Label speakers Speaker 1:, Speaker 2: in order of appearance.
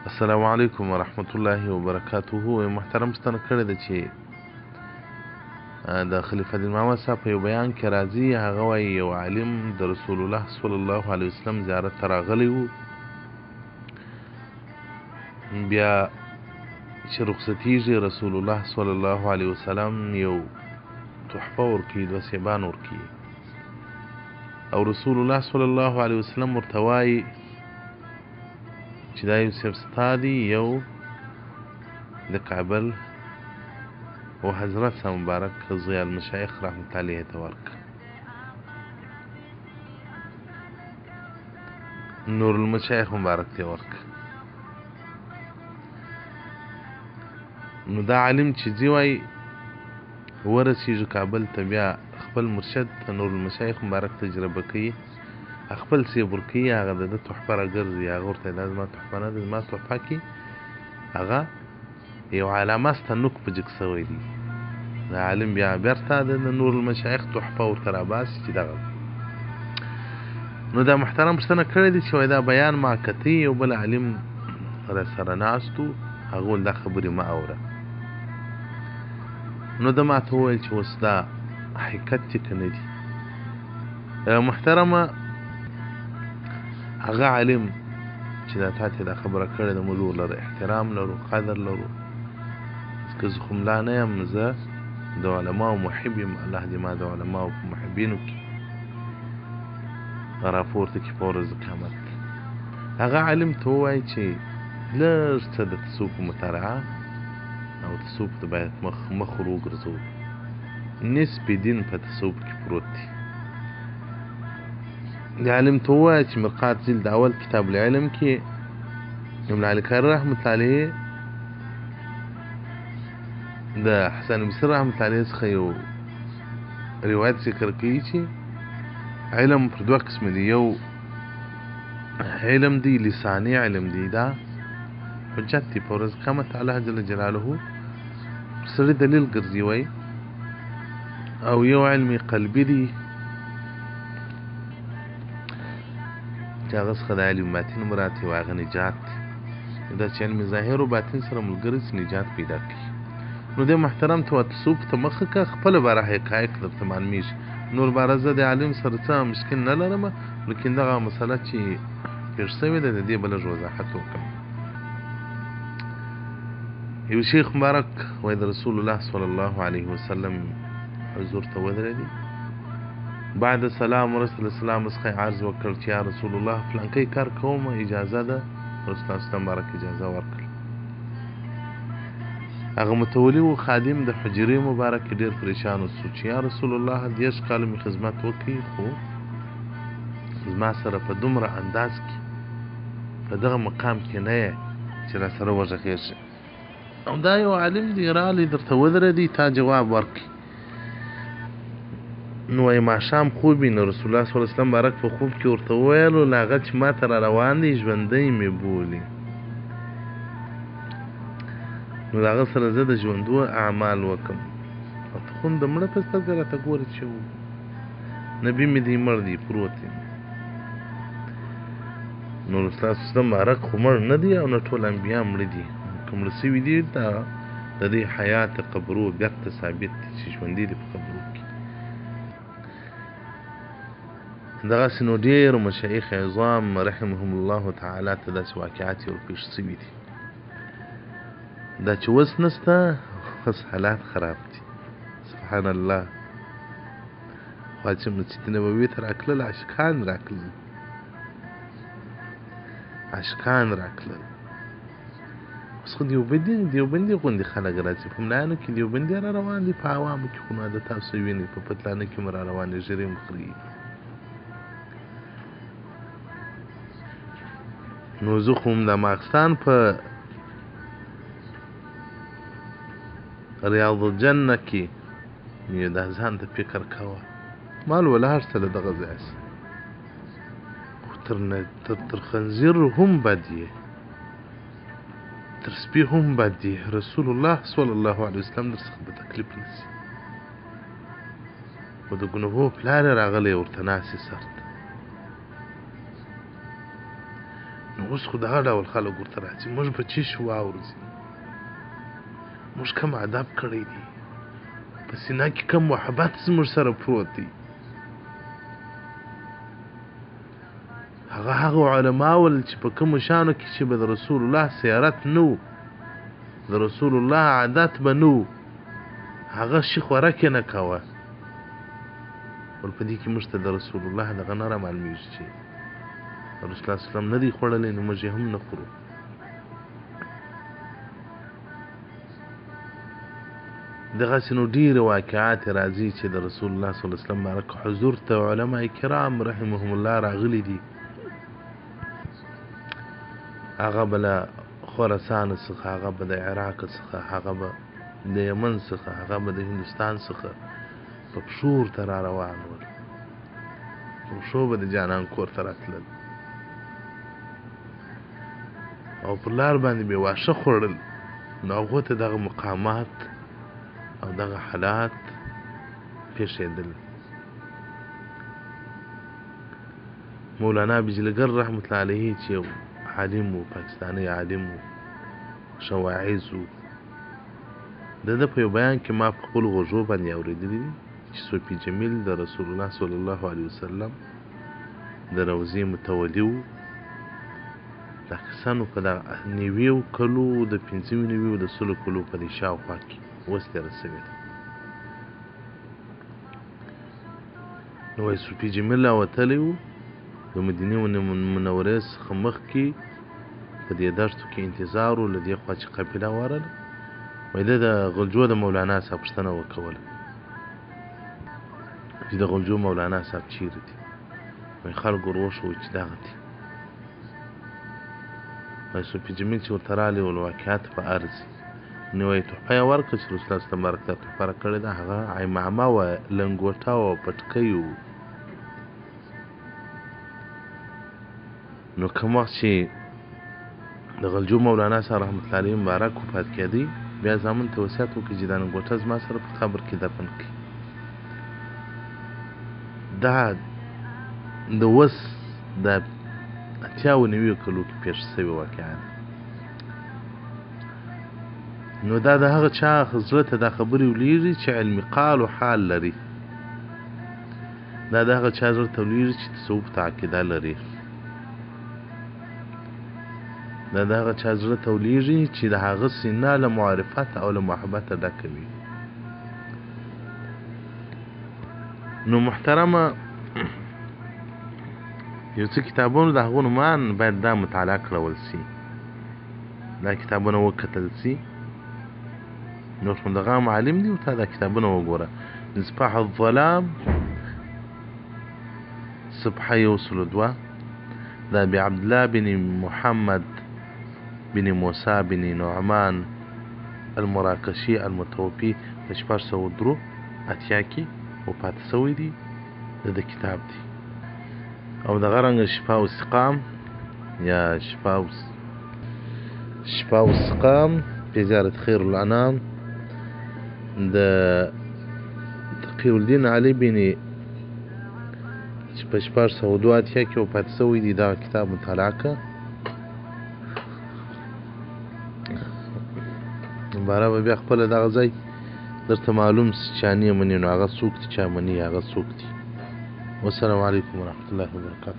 Speaker 1: السلام علیکم ورحمت الله وبرکاته. محترم ستنه کړی ده چې د خلیفه الدین محمد صاحب په یو بیان کې راځي، هغه وایي یو عالم د رسول الله صلی الله علیه وسلم زیارت ته راغلی و، بیا چې رخصتیږي رسول الله صلی الله علیه وسلم یو تحفه ورکوي، دوه سیبان ورکوي، او رسول الله صلی الله علیه وسلم ورته وایي چې دا یو سیب ستا دی، یو د کابل و حضرت صاحب مبارک ضیاء المشایخ رحمت علیه ته ورکړه، نور المشایخ مبارک ته ورکړه. نو دا عالم چې ځي وایي ورسېږي کابل ته، بیا خپل مرشد ته نور المشایخ مبارک تجربه کوي، خپل سیب ورکوي، هغه د ده تحفه راګرځي، هغه ورته دا زما تحفه نه ده، زما تحفه کې هغه یو علامه ستنوک په جګ سوی دی. د عالم بیا بیرته د نور المشایخ تحفه ورته راباسي چې دغه. نو دا محترم پوښتنه کړې ده چې وایي دا بیان ما کتی، یو بل عالم راسره ناست و، هغه وویل دا خبرې مه اوره. نو ده ماته وویل چې اوس دا حقیقت دی که نه دي. محترمه هغه عالم چې دا تا ته دا خبره کړې ده، موږ ورلره احترام لرو، قدر لرو، که زه خو ملا نه یم، زه د علماو محب یم، الله دې ما د علماو په محبینو کې راپورته کړي په ورځ د قیامت. هغه عالم ته ووایي چې لږ څه د تصوف مطالعه او تصوف ته باید مخ ور وګرځوو، نصف دین په تصوف کې پروت دی. د عالم ته ووایه چې مرقات ځیل د اول کتاب العلم کې ابن علي کاري رحمت علیه د حسن بصري رحمت علیه څخه یو روایت ذکر کوي چې علم پر دوه قسم دی، یو علم دی لساني علم دی، دا حجت دی په ورځ قیامت، الله جل جلاله سړي دلیل ګرځي وایي، او یو علم قلبي دی چې هغه څخه د علم باطن مراد دی، هغه نجات دی. دا چې علم ظاهر و باطن سره ملګري سي نجات پیدا کوي. نو د محترم ته تصوف ته مخه که خپله باره حقایق درته معلومیږي. نور باره زه د عالم سره څه مشکل نه لرم، لیکن دغه مسله چې پېښ سوې ده د دې به لږ وضاحت وکړم. یو شیخ مبارک وایي د رسول الله صلی الله علیه وسلم حضور ته ودرېدی، بعد سلام وروسته له سلام څخه عرض وکړ چې یا رسول الله فلانکی کار کوم، اجازه ده؟ رسول الله صلی مبارک اجازه ورکړه. هغه متولي و خادم د حجرې مبارک ډېر پریشان و چې یا رسول الله 10 کاله مې خدمت وکړي، خو زما سره په دومره انداز کې په دغه مقام کې نه یې چې را سره وغږېږي، او دا یو عالم دی رالی درته ودرېدی، تا جواب ورکړي. نو وایي ماښام خوب وي، نو رسول الله صلی الله علیه وسلم مبارک په خوب کې ورته وویل هغه چې ما ته را روان دی ژوندی مې بولي، نو د هغه سره زه د ژوندو اعمال وکړم، او ته خو د مړه په سترګه راته ګورې چې نبي مې دی مړ دی پروت دی. نو رسول الله صلی الله علیه وسلم مبارک خو مړ نه دی او نه ټول انبیا مړه دي، که مړه سوي دي دا د دې حیات قبرو بیرته ثابت دي چې ژوندي دي په قبرو کې. دغسې نو ډېر مشایخ عظام رحمهم الله تعالی ته داسې واقعات ورپېښ سوي دي، دا چې اوس نسته، اوس حالات خراب دي. سبحان الله. خو چې مسجد نبوي ته راتلل عاشقان راتلل، عاشقان راتلل. اوس خو دیوبندي غوندې خلک راځي، په ملایانو کې دیوبندي را روان دي، په عوامو کې خو نو د تاسو وینئ په پتلانه کې مو را روان دي، ژرې مو خوري. نو زه خو هم د ماخستان په ریاض الجنه کې مې دا ځان ته فکر کوه، مال ولاړ څه له دغه ځای څخه، خو تر خنزیر هم بد یې، تر سپي هم بد یې، رسول الله صلی الله علیه وسلم در څخه به تکلیف نه شي، خو د ګناهو پلار یې راغلی ورته ناست یې سر ته. نو اوس خو دغه ډول خلک ورته راځي موږ به چې شو واورو موږ کوم ادب کړی دی په سینه کې کوم محبت زموږ سره پروت دی هغه علما ول چې په کوم شانو کې چې به د رسول الله سیرت نو د رسول الله عادت به نو هغه شي خورکې نه کوه ول په دې کې موږ ته د رسول الله دغه نه رامعلومېږي چې رسول الله صلی الله علیه وسلم نه دی خوړلی نو موږ یې هم نه خورو دغسې نو ډېرې واقعات راځي چې د رسول الله صلی الله علیه وسلم بارک حضور ته علما کرام رحمهم الله راغلي دي هغه به له خراسان څخه هغه به د عراق څخه هغه به د یمن څخه هغه به د هندوستان څخه په پښو ورته را روان ول په پښو به د جانان کور ته راتلل او پر لار باندې به واښه خوړل نو هغو ته دغه مقامات او دغه حالات پیښېدل مولانا بجلګر رحمت الله علیه چې یو عالم و پاکستانی عالم و شواعظ و د ده په یو بیان کې ما په خپلو غوږو باندې اورېدلي دي چې صوفي جمیل د رسول الله صلی الله علیه وسلم د روضې متولي و دا کسانو په دغه نویو کلو د 95 د 100 کلو په دې شاوخوا کې وسته رسوي نو وایي صوفي جمیل راوتلی و د مدینې منورې څخه مخکې په دې دښتو کې انتظار و له دې خوا چې قافله ورله وایي ده د غلجو د مولانا صاحب پوښتنه وکوله چې د غلجو مولانا صاحب چیرې دي وایي خلکو ور وښوه چې دغه دي وایي صوفي جمیل چې ورته راغلی ول واقعات په ارزي نو وایي تحفه یې ورکړه چې رسول الله صلی الله علیه وسلم تحفه راکړې ده هغه عمامه وه لنګوټه وه پټکی و نو کوم وخت چې د غلجو مولانا صاحب رحمت الله علیه مبارک وفات کېدی بیا زامن ته وصیت وکړي چې دا لنګوټه زما سره په قبر کې دفن کړي دا د اوس د 98 کلو کې پیښ شوې واقعه ده نو دا د هغه چا زړه ته دا خبرې ولېږي چې علمي قال و حال لري دا د هغه چا زړه ته ولېږي چې تصوف ته عقیده لري دا د هغه چا زړه ته ولېږي چې د هغه سینه له معرفت او له محبته ډکه وي نو محترمه یو څه کتابونه د هغو نومان باید دا مطالعه کړول سي دا کتابونه وکتل سي نور هم دغه معلم دي او تا دا کتابونه وګوره مصباح الظلام صفحه 102 دا ابي عبد الله بن محمد بن موسى بن نعمان المراکشي المتوفي په 403 اتیا کې وفات شوی دی د کتاب دی او دغه رنګ شفاء السقام یا شفاء السقام في زيارة خير الأنام د تقي الدين علي بن چې په 402 اتیا کې وفات شوی دی دا کتاب مطالعه کړه باره به بیا خپله دغه ځای درته معلوم سي چا نه مني نو هغه څوک دي چا مني هغه څوک دي والسلام علیکم ورحمة الله وبرکاته